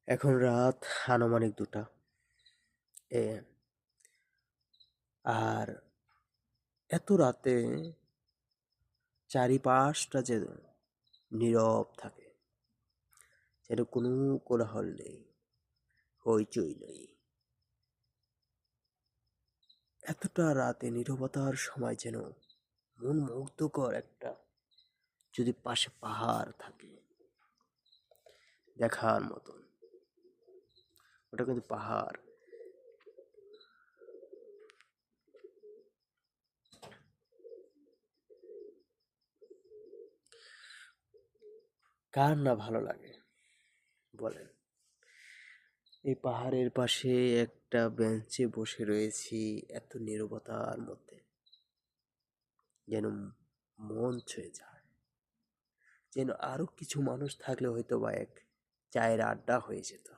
এখন রাত আনুমানিক 2টা AM। আর এত রাতে চারিপাশটা যেন নীরব থাকে, যেন কোনো কোলাহল নেই, হইচই নেই। এতটা রাতে নীরবতার সময় যেন মন মুগ্ধকর একটা, যদি পাশে পাহাড় থাকে দেখার মতন। ওটা কিন্তু পাহাড়। কার না ভালো লাগে বলেন? এই পাহাড়ের পাশে একটা বেঞ্চে বসে রয়েছি এত নীরবতার মধ্যে, যেন মন ছুঁয়ে যায়। যেন আরো কিছু মানুষ থাকলে হয়তো বা এক চায়ের আড্ডা হয়ে যেত।